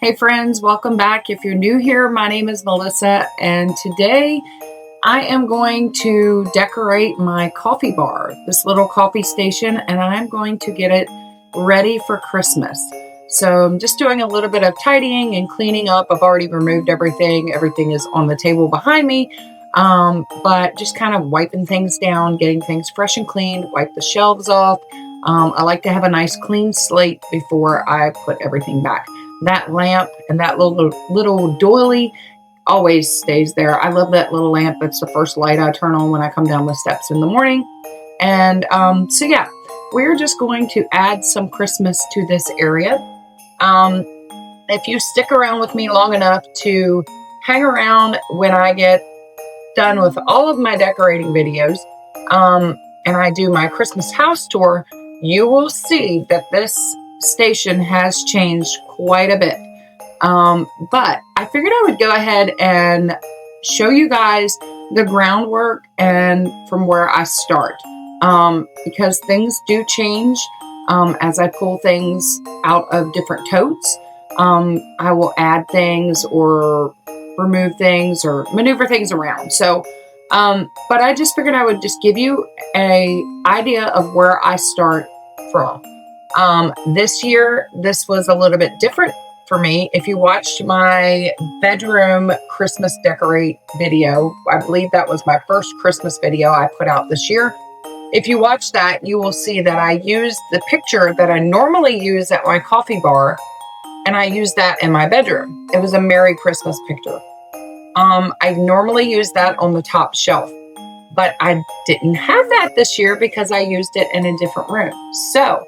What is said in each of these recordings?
Hey friends, welcome back. If you're new here, my name is Melissa, and today I am going to decorate my coffee bar, this little coffee station, and I'm going to get it ready for Christmas. So I'm just doing a little bit of tidying and cleaning up. I've already removed everything. Everything is on the table behind me, but just kind of wiping things down, getting things fresh and clean, wipe the shelves off. I like to have a nice clean slate before I put everything back. That lamp and that little doily always stays there. I love that little lamp. That's the first light I turn on when I come down the steps in the morning. And so yeah, we're just going to add some Christmas to this area. If you stick around with me long enough to hang around when I get done with all of my decorating videos, and I do my Christmas house tour, you will see that this station has changed quite a bit. But I figured I would go ahead and show you guys the groundwork and from where I start, because things do change as I pull things out of different totes. I will add things or remove things or maneuver things around. So, but I just figured I would just give you an idea of where I start from. This year, this was a little bit different for me. If you watched my bedroom Christmas decorate video, I believe that was my first Christmas video I put out this year. If you watch that, you will see that I used the picture that I normally use at my coffee bar, and I used that in my bedroom. It was a Merry Christmas picture. I normally use that on the top shelf, but I didn't have that this year because I used it in a different room. So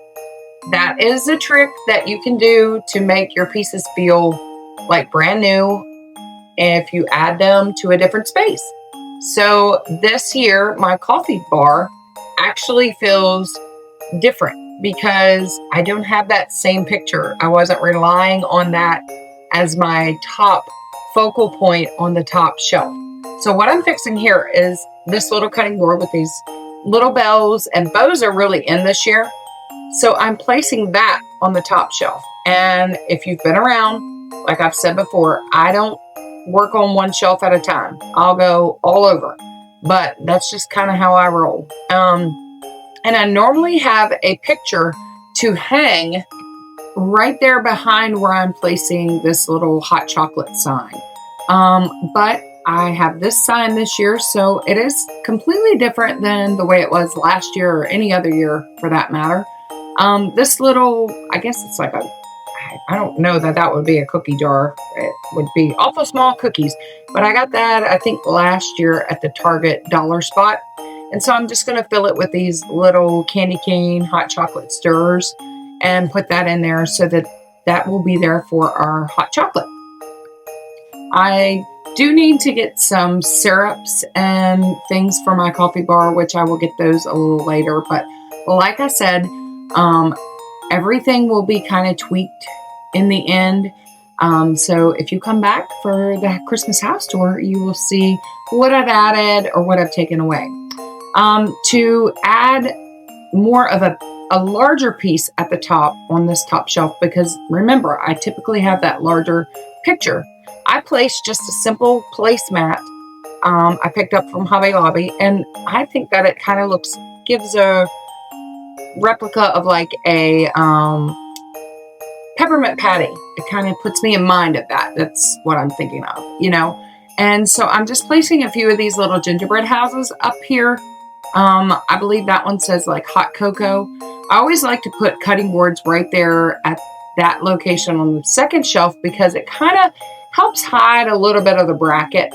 that is a trick that you can do to make your pieces feel like brand new if you add them to a different space. So this year, my coffee bar actually feels different because I don't have that same picture. I wasn't relying on that as my top focal point on the top shelf. So what I'm fixing here is this little cutting board with these little bells, and bows are really in this year. So I'm placing that on the top shelf. And if you've been around, like I've said before, I don't work on one shelf at a time. I'll go all over, but that's just kind of how I roll. And I normally have a picture to hang right there behind where I'm placing this little hot chocolate sign. But I have this sign this year, so it is completely different than the way it was last year or any other year for that matter. This little, I guess it's like I don't know that would be a cookie jar. It would be awful small cookies, but I got that, I think, last year at the Target dollar spot. And so I'm just going to fill it with these little candy cane hot chocolate stirrers and put that in there so that that will be there for our hot chocolate. I do need to get some syrups and things for my coffee bar, which I will get those a little later. But like I said, everything will be kind of tweaked in the end. So if you come back for the Christmas house tour, you will see what I've added or what I've taken away. To add more of a larger piece at the top on this top shelf, because remember, I typically have that larger picture. I placed just a simple placemat I picked up from Hobby Lobby, and I think that it kind of gives a replica of like a peppermint patty. It kind of puts me in mind of that. That's what I'm thinking of, you know. And so I'm just placing a few of these little gingerbread houses up here. I believe that one says like hot cocoa. I always like to put cutting boards right there at that location on the second shelf because it kind of helps hide a little bit of the bracket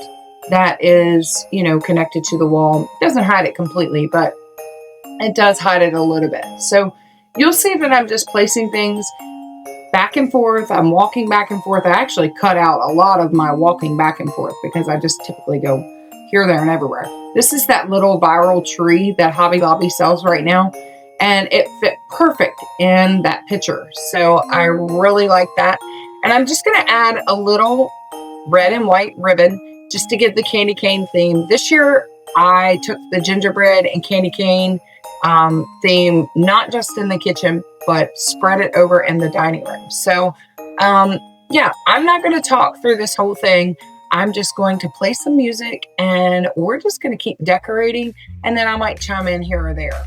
that is, you know, connected to the wall. It doesn't hide it completely, but it does hide it a little bit. So you'll see that I'm just placing things back and forth. I'm walking back and forth. I actually cut out a lot of my walking back and forth because I just typically go here, there, and everywhere. This is that little viral tree that Hobby Lobby sells right now, and it fit perfect in that picture. So I really like that. And I'm just going to add a little red and white ribbon just to give the candy cane theme. This year, I took the gingerbread and candy cane theme, not just in the kitchen, but spread it over in the dining room. So yeah, I'm not going to talk through this whole thing. I'm just going to play some music and we're just going to keep decorating. And then I might chime in here or there.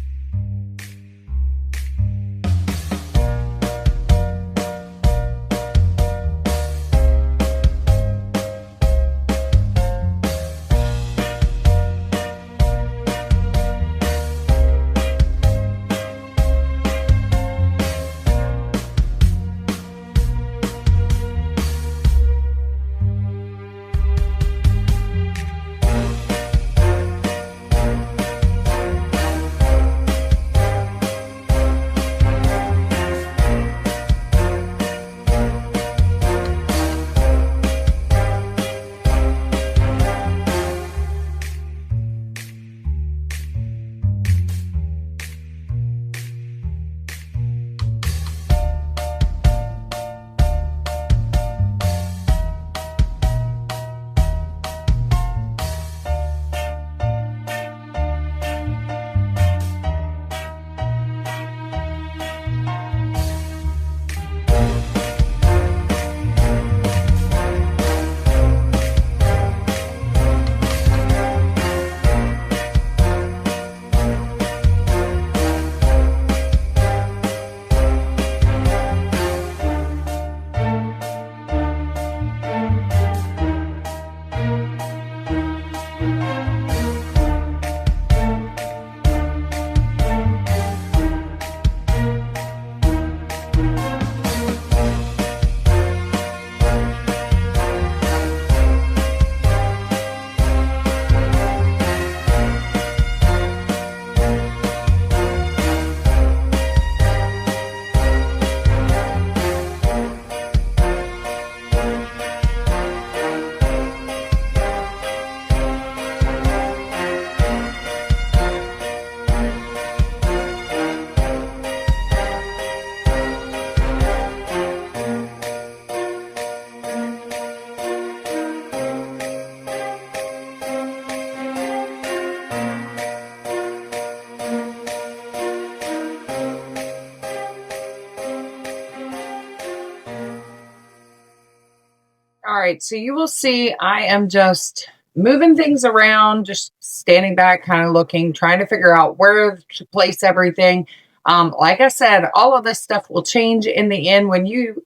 All right, so you will see I am just moving things around, just standing back, kind of looking, trying to figure out where to place everything. Like I said, all of this stuff will change in the end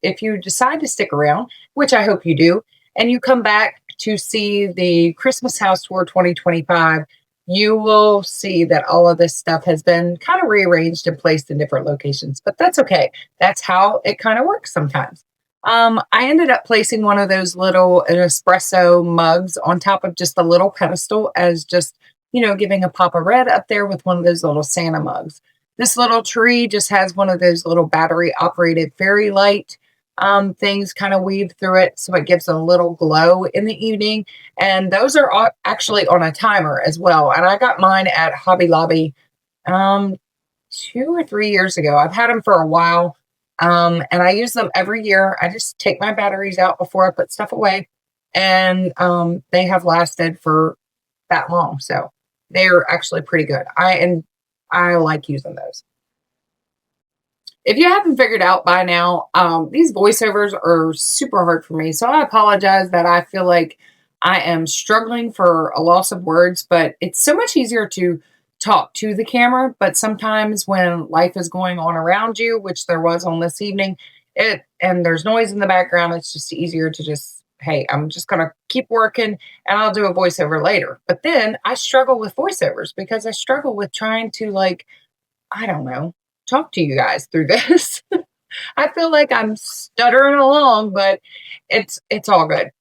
if you decide to stick around, which I hope you do, and you come back to see the Christmas House Tour 2025, you will see that all of this stuff has been kind of rearranged and placed in different locations, but that's okay. That's how it kind of works sometimes. I ended up placing one of those little espresso mugs on top of just a little pedestal as just, giving a pop of red up there with one of those little Santa mugs. This little tree just has one of those little battery operated fairy light things kind of weaved through it. So it gives a little glow in the evening. And those are actually on a timer as well. And I got mine at Hobby Lobby 2 or 3 years ago. I've had them for a while. And I use them every year. I just take my batteries out before I put stuff away. And they have lasted for that long. So they're actually pretty good. I like using those. If you haven't figured out by now, these voiceovers are super hard for me. So I apologize that I feel like I am struggling for a loss of words, but it's so much easier to talk to the camera. But sometimes when life is going on around you, which there was on this evening, and there's noise in the background, it's just easier to just, hey, I'm just going to keep working and I'll do a voiceover later. But then I struggle with voiceovers because I struggle with trying to, like, I don't know, talk to you guys through this. I feel like I'm stuttering along, but it's all good.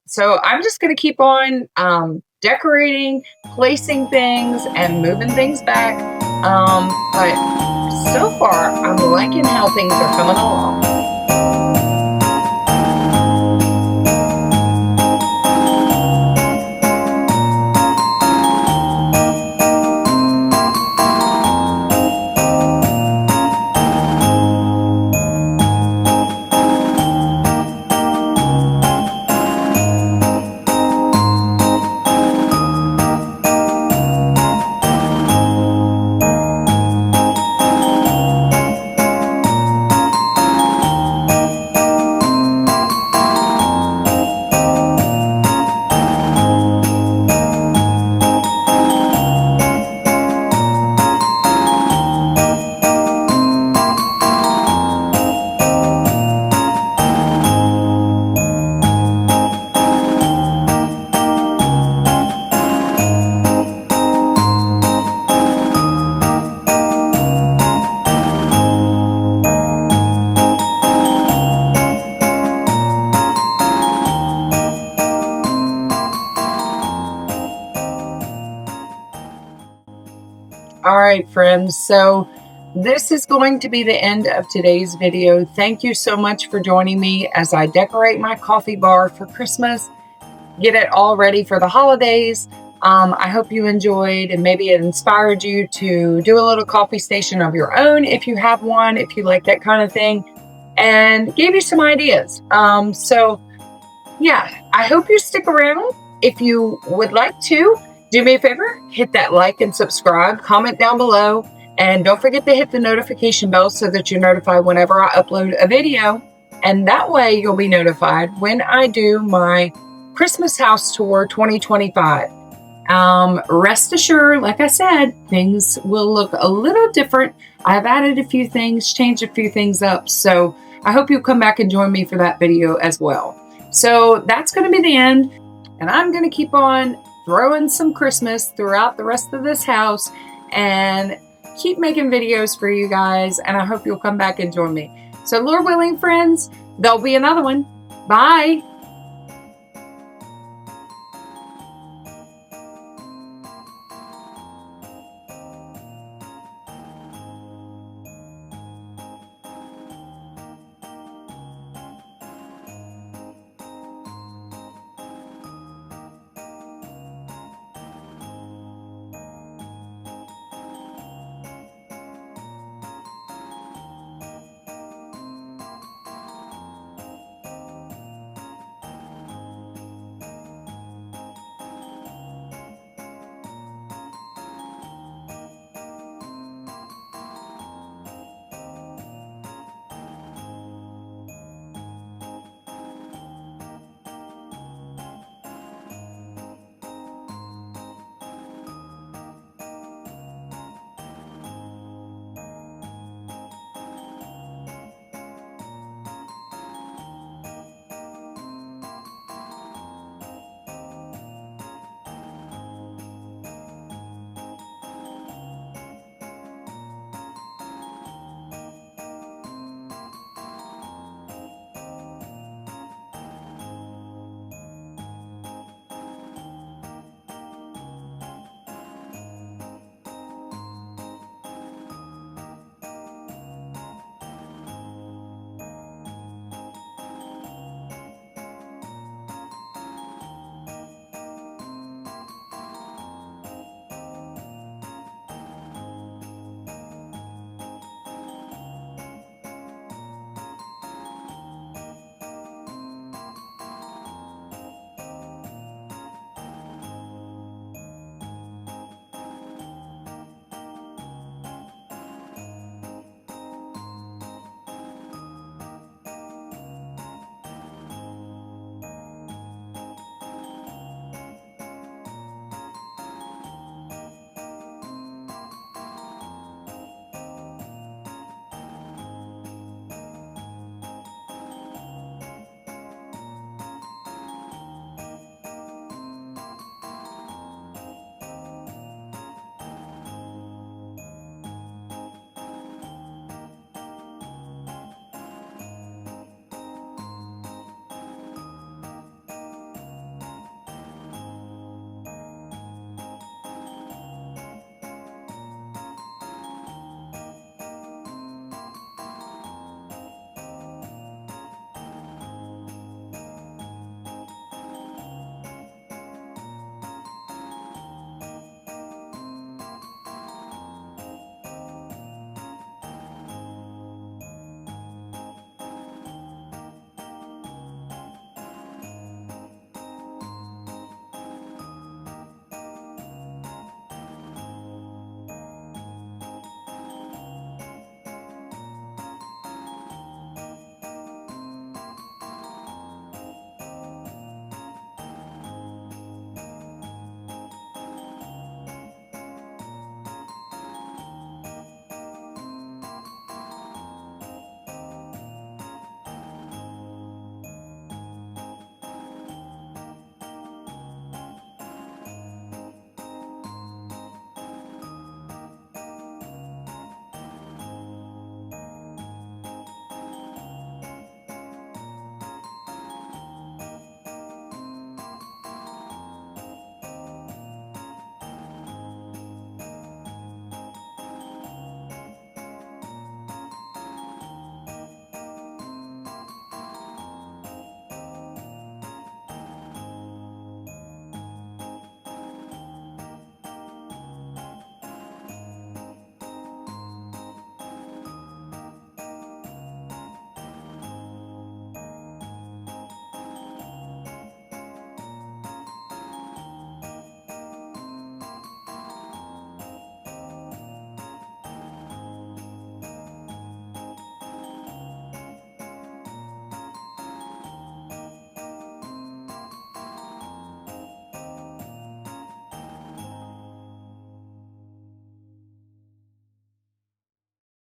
So I'm just going to keep on decorating, placing things, and moving things back. But so far, I'm liking how things are coming along. right, friends. So this is going to be the end of today's video. Thank you so much for joining me as I decorate my coffee bar for Christmas. Get it all ready for the holidays. I hope you enjoyed, and maybe it inspired you to do a little coffee station of your own if you have one, if you like that kind of thing, and gave you some ideas. So yeah, I hope you stick around. If you would like to, do me a favor, hit that like and subscribe, comment down below, and don't forget to hit the notification bell so that you're notified whenever I upload a video. And that way you'll be notified when I do my Christmas House Tour 2025. Rest assured, like I said, things will look a little different. I've added a few things, changed a few things up. So I hope you'll come back and join me for that video as well. So that's going to be the end. And I'm going to keep on throwing some Christmas throughout the rest of this house and keep making videos for you guys. And I hope you'll come back and join me. So Lord willing, friends, there'll be another one. Bye.